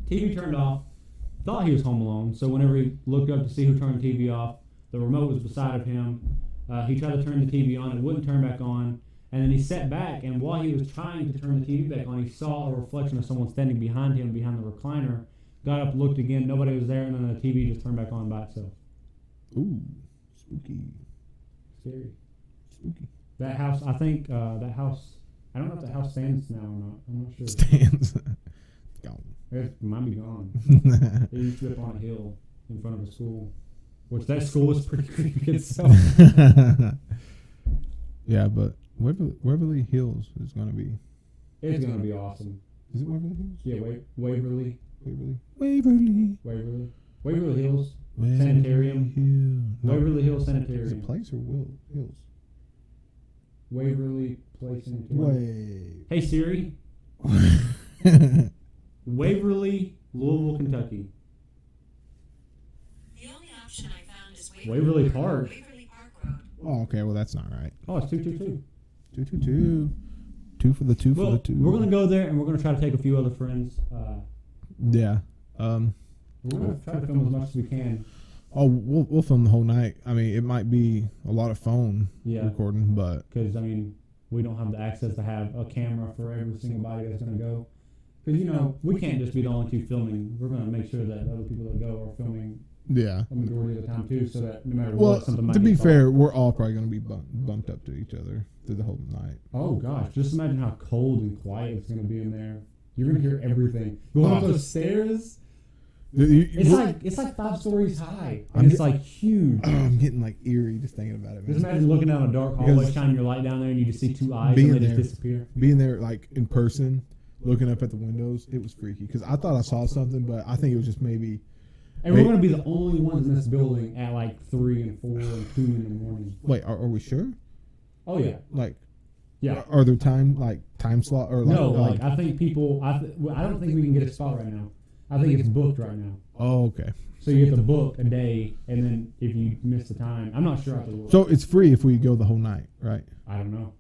TV turned off. Thought he was home alone. So whenever he looked up to see who turned the TV off, the remote was beside of him. He tried to turn the TV on. It wouldn't turn back on. And then he sat back, and while he was trying to turn the TV back on, he saw a reflection of someone standing behind him, behind the recliner. Got up, looked again, nobody was there, and then the TV just turned back on by itself. Ooh, spooky. Scary. Spooky. That house, I think, I don't know if the house stands now or not. I'm not sure. Stands. Gone. It might be gone. It used to be up on a hill in front of a school, which that school is pretty creepy itself. Yeah, but Waverly Hills is going to be... It's going to be awesome. Is it Waverly Hills? Yeah, Waverly. Waverly. Waverly Hills. Sanitarium. No. Waverly Hills Is it Sanitarium. place or Hills? Waverly Place Sanitarium. Way. Hey Siri, Waverly, Louisville, Kentucky. The only option I found is Waverly Park. Waverly Park Road. Oh, okay. Well, that's not right. Oh, it's 222. 222. 2 for the 2 for Well, the 2. we're gonna go there and we're gonna try to take a few other friends. Yeah. We're gonna try to film as much as we can. Oh, we'll film the whole night. I mean, it might be a lot of phone recording, but Because I mean, we don't have the access to have a camera for every single body that's gonna go. Because, we can't just be the only two filming. We're going to make sure that other people that go are filming Yeah. a majority of the time, too, so that no matter Well, what, something might to be get fair, we're all probably going to be bumped up to each other through the whole night. Oh, gosh. Just imagine how cold and quiet it's going to be in there. You're going to hear everything. Going up those stairs, it's like 5 stories high. And it's like huge. I'm getting like eerie just thinking about it, man. Just imagine looking down a dark hallway, shining your light down there, and you just see 2 eyes Being and they there. just disappear. Being there, like, in person, looking up at the windows, it was freaky. Because I thought I saw something, but I think it was just maybe... And we're going to be the only ones in this building at like 3 and 4 and 2 in the morning. Wait, are we sure? Oh, yeah. Like... Yeah. Are there time slot or No, I think people. I don't think we can get a spot right now. I think it's booked right now. Oh, okay. So you have to book a day, and then if you miss the time, I'm not sure. So it's free if we go the whole night, right? I don't know.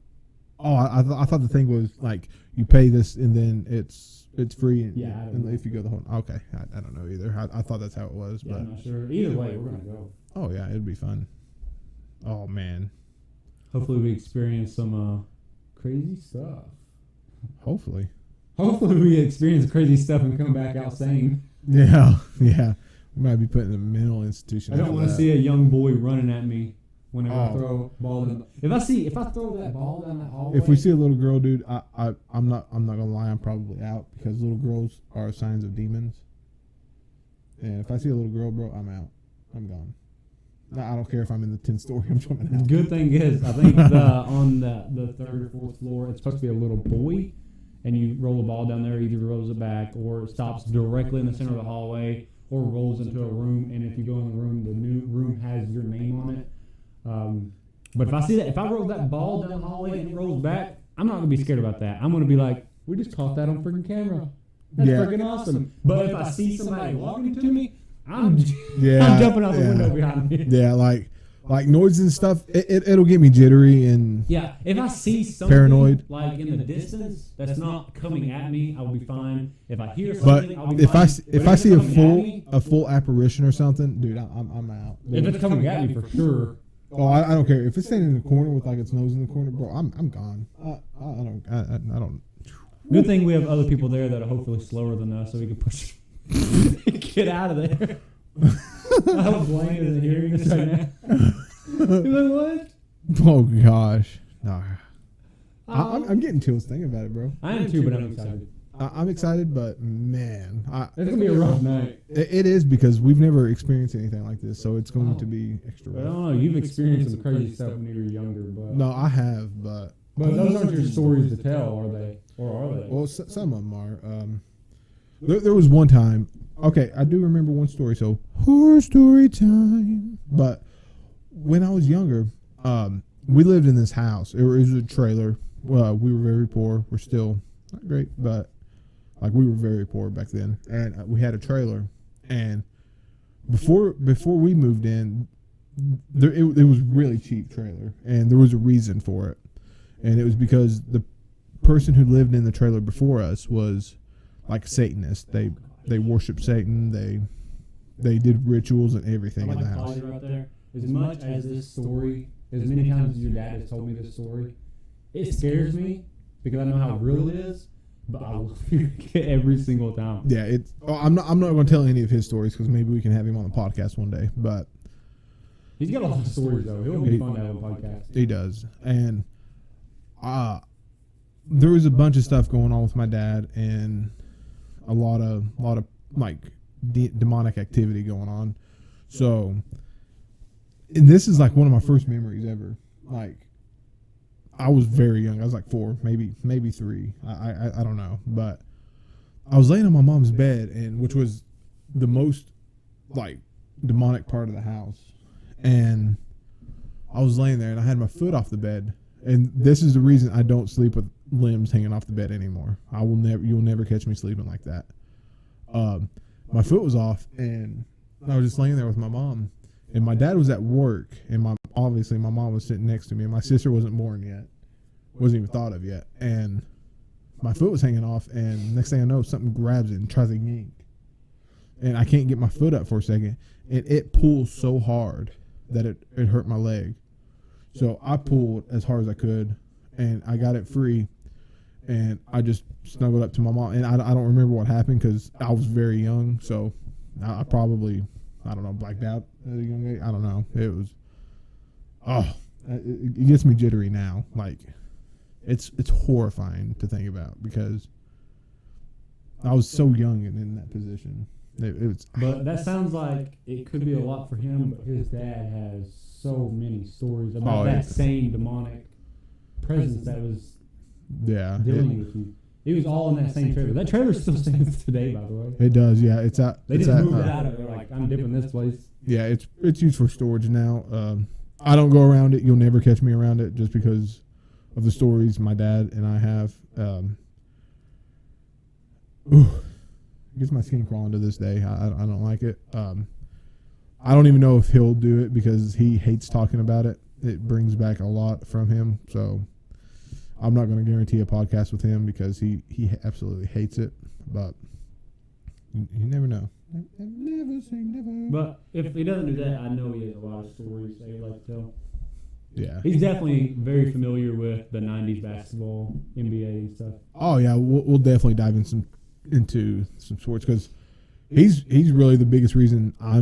Oh, I thought the thing was like you pay this and then it's free. And, Yeah, I don't know. if you go the whole. Okay, I don't know either. I thought that's how it was, Yeah, but I'm not sure. Either way, we're gonna go. oh yeah, it'd be fun. Oh man. Hopefully, we experience some crazy stuff. Hopefully. Hopefully, we experience crazy stuff and come back out sane. Yeah, yeah. We might be put in a mental institution. I don't want to see a young boy running at me whenever I Oh. throw a ball in. If I throw that ball down that hallway. If we see a little girl, dude, I'm not gonna lie, I'm probably out because little girls are signs of demons. And if I see a little girl, bro, I'm out. I'm gone. No, I don't care if I'm in the 10th story. I'm jumping The out. good thing is, I think on the 3rd or 4th floor, it's supposed to be a little buoy, and you roll the ball down there, either rolls it back or it stops directly in the center of the hallway, or rolls into a room. And if you go in the room, the new room has your name on it. But if I see that, if I roll that ball down the hallway and it rolls back, I'm not gonna be scared about that. I'm gonna be like, we just caught that on freaking camera. That's Yeah. freaking awesome. But if I see somebody walking to me, I'm Yeah, I'm jumping out the yeah. window behind me. Yeah, like noises and stuff. It'll get me jittery and Yeah, if I see something Paranoid. like in the distance that's not coming at me, I will be fine. If I hear but something, I'll be if fine. if But I see it's coming at me, a full apparition or something, dude, I'm out. if it's coming at me for sure. Oh, I don't care if it's standing in the corner with like its nose in the corner, bro. I'm gone. I don't. Good thing we have other people there that are hopefully slower than us, so we can push. Get out of there. I hope Blaine isn't hearing this right now. You're like, what? Oh gosh, no. I'm getting chills thinking about it, bro. I am too, but I'm excited. I'm excited, but man, It's gonna be a rough night. it is because we've never experienced anything like this, so it's going to be extra I rough. don't know. You've experienced some crazy stuff when you were younger, but No, I have, but those aren't your stories to tell, are they? Or are they? well, some of them are. There was one time. Okay, I do remember one story. So horror story time. But when I was younger, we lived in this house. It was a trailer. Well, we were very poor. We're still not great, but like we were very poor back then, and we had a trailer. And before we moved in, it was really cheap trailer, and there was a reason for it, and it was because the person who lived in the trailer before us was like a Satanist. They worshiped Satan. They did rituals and everything in the house. Pause it right there. As much as this story, as many times as your dad has told me this story, it scares me because I know how real it is. But I will fear it every single time. Yeah, it's. Oh, I'm not going to tell any of his stories because maybe we can have him on the podcast one day. But He's got a lot of stories though. He'll be fun to have a podcast. he does, and there was a bunch of stuff going on with my dad, and a lot of like demonic activity going on. So, and this is like one of my first memories ever. Like, I was very young. I was like 4, maybe 3. I don't know, but I was laying on my mom's bed, and which was the most like demonic part of the house, and I was laying there, and I had my foot off the bed, and this is the reason I don't sleep with limbs hanging off the bed anymore. You'll never catch me sleeping like that. My foot was off, and I was just laying there with my mom, and my dad was at work, and obviously my mom was sitting next to me, and my sister wasn't born yet, wasn't even thought of yet, and my foot was hanging off, and next thing I know, something grabs it and tries to yank, and I can't get my foot up for a second, and it pulls so hard that it hurt my leg. So I pulled as hard as I could, and I got it free, and I just snuggled up to my mom, and I don't remember what happened because I was very young, so I probably, I don't know, blacked out at a young age. I don't know. It was, it gets me jittery now. Like, it's horrifying to think about because I was so young and in that position. It was. But that sounds like it could be a lot for him, but his dad has so many stories about that same demonic presence that was dealing with him. He was all in that same trailer. That trailer still stands today, by the way. It does, yeah. It's at. They just moved out of it. Like, I'm dipping this place. Yeah, it's used for storage now. I don't go around it. You'll never catch me around it just because of the stories my dad and I have. Gets my skin crawling to this day. I don't like it. I don't even know if he'll do it because he hates talking about it. It brings back a lot from him. So I'm not going to guarantee a podcast with him because he absolutely hates it. But you never know. Never say never. But if he doesn't do that, I know he has a lot of stories that he'd like to tell. Yeah. He's definitely very familiar with the 90s basketball, NBA and stuff. Oh, yeah. We'll definitely dive into some sports because he's really the biggest reason I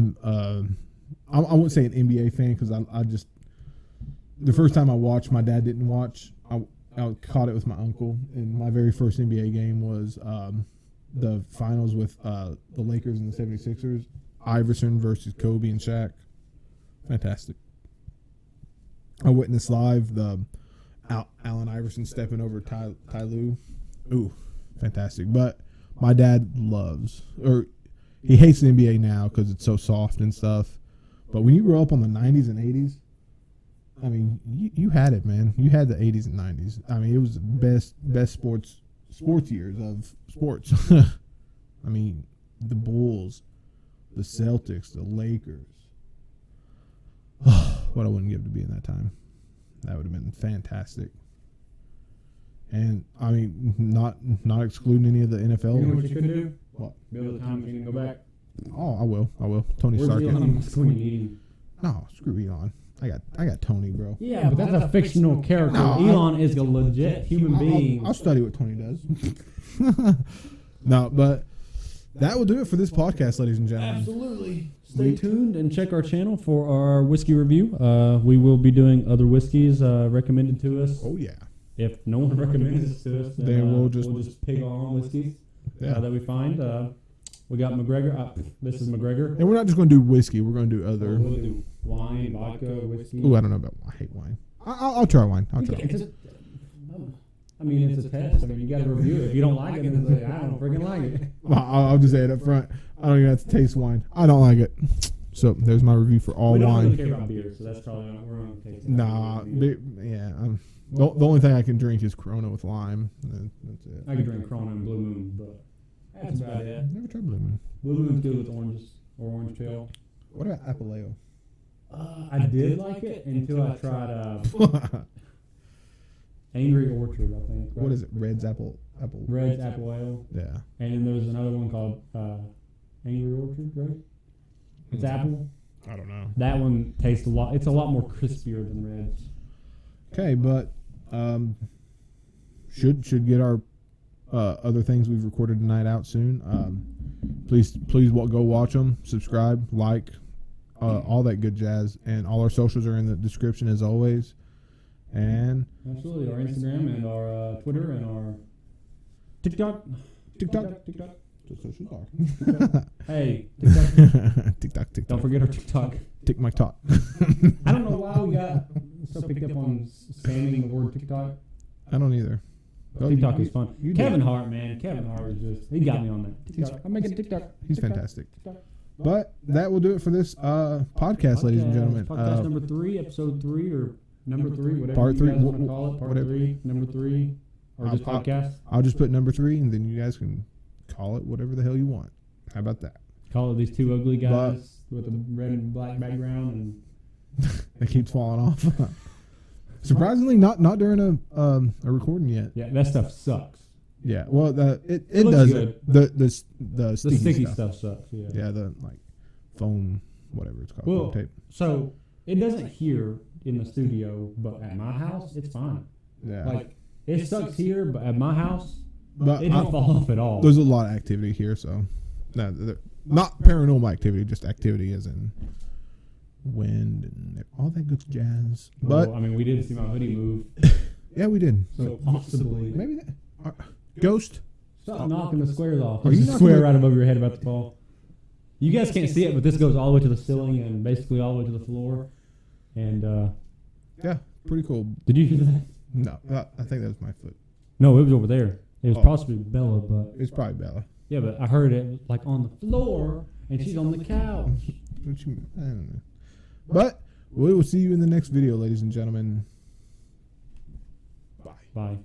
wouldn't say an NBA fan because I just the first time I watched, my dad didn't watch. I caught it with my uncle, and my very first NBA game was the finals with the Lakers and the 76ers, Iverson versus Kobe and Shaq. Fantastic. I witnessed live the Allen Iverson stepping over Ty Lue. Ooh, fantastic. But my dad he hates the NBA now because it's so soft and stuff. But when you grew up on the 90s and 80s, I mean, you had it, man. You had the 80s and 90s. I mean, it was the best sports years of sports. I mean, the Bulls, the Celtics, the Lakers. What I wouldn't give to be in that time. That would have been fantastic. And I mean, not excluding any of the NFL. You know what you could do? What? Build a time machine and go back. Oh, I will. Tony Where's Stark. Elon Musk when you need him? No, screw Elon. I got Tony, bro. Yeah, but that's a fictional character. No, Elon is a legit human being. I'll study what Tony does. No, but that will do it for this podcast, ladies and gentlemen. Absolutely. Stay tuned and check our channel for our whiskey review. We will be doing other whiskeys recommended to us. Oh yeah. If no one recommends it to us, then we'll just pick our own whiskeys Yeah. that we find. We got McGregor. This is McGregor. And we're not just going to do whiskey. We're going to do other. We'll do wine, vodka, whiskey. Ooh, I don't know about. I hate wine. I'll try wine. I'll try. It's a test. I mean, you got to review it. If you don't like it, then say, I don't freaking like it. I'll just say it up front. I don't even have to taste wine. I don't like it. So there's my review for all We don't wine. really care about beer, so that's probably not. We're going to taste it. Nah, yeah. The only thing I can drink is Corona with lime. That's it. I could drink Corona and Blue Moon, but that's about it. Never tried Blue Moon. Blue Moon's good with oranges or orange peel. What about Appaleo? I did like it until I tried Angry Orchard, I think. Right? What is it? Red's apple. Red's Apple Ale. Yeah. And then there's another one called Angry Orchard, right? It's apple. I don't know. That one tastes a lot. It's a lot more crispier than Red's. Okay, but should get our other things we've recorded tonight out soon. Please go watch them, subscribe, like, all that good jazz, and all our socials are in the description as always. And Absolutely, our Instagram and our Twitter and our TikTok. The socials are. Hey, TikTok. TikTok. Don't forget our TikTok. Tick my talk. I don't know why we got so picked up on spamming the word TikTok. I don't either. TikTok is fun. you Kevin do. Hart, man. Kevin Hart is just, he got me on that. TikTok. I'm making TikTok. He's TikTok. fantastic. TikTok. But that will do it for this podcast, ladies and gentlemen. Podcast number 3, episode 3, or number 3, whatever Part you three, guys want to call it. Part whatever. 3, number 3, or just podcast. I'll just put number 3, and then you guys can call it whatever the hell you want. How about that? Call it these two ugly guys with a red and black background, and It keeps falling off. Surprisingly, not during a recording yet. yeah, that stuff sucks. Yeah, well, it looks does. good. The Sticky stuff sucks. Yeah. Yeah, the like foam, whatever it's called, Well, foam tape. So it doesn't here in the studio, but at my house, it's fine. Yeah, Like It sucks here, but at my house, But it don't fall off at all. there's a lot of activity here, so not paranormal activity, just activity as in wind and all that good jazz. But Well, I mean, we didn't see my hoodie move, yeah, we did. so possibly. Maybe ghost. Stop knocking the squares off. Are There's you a knocking square the- right above your head about to fall. You guys can't see it, but this goes all the way to the ceiling and basically all the way to the floor. And Yeah, pretty cool. did you hear that? No, I think that was my foot. No, it was over there. It was Oh. possibly Bella, but It's probably Bella. yeah, but I heard it like on the floor, and she's on the couch. What you, I don't know. But we will see you in the next video, ladies and gentlemen. Bye. Bye.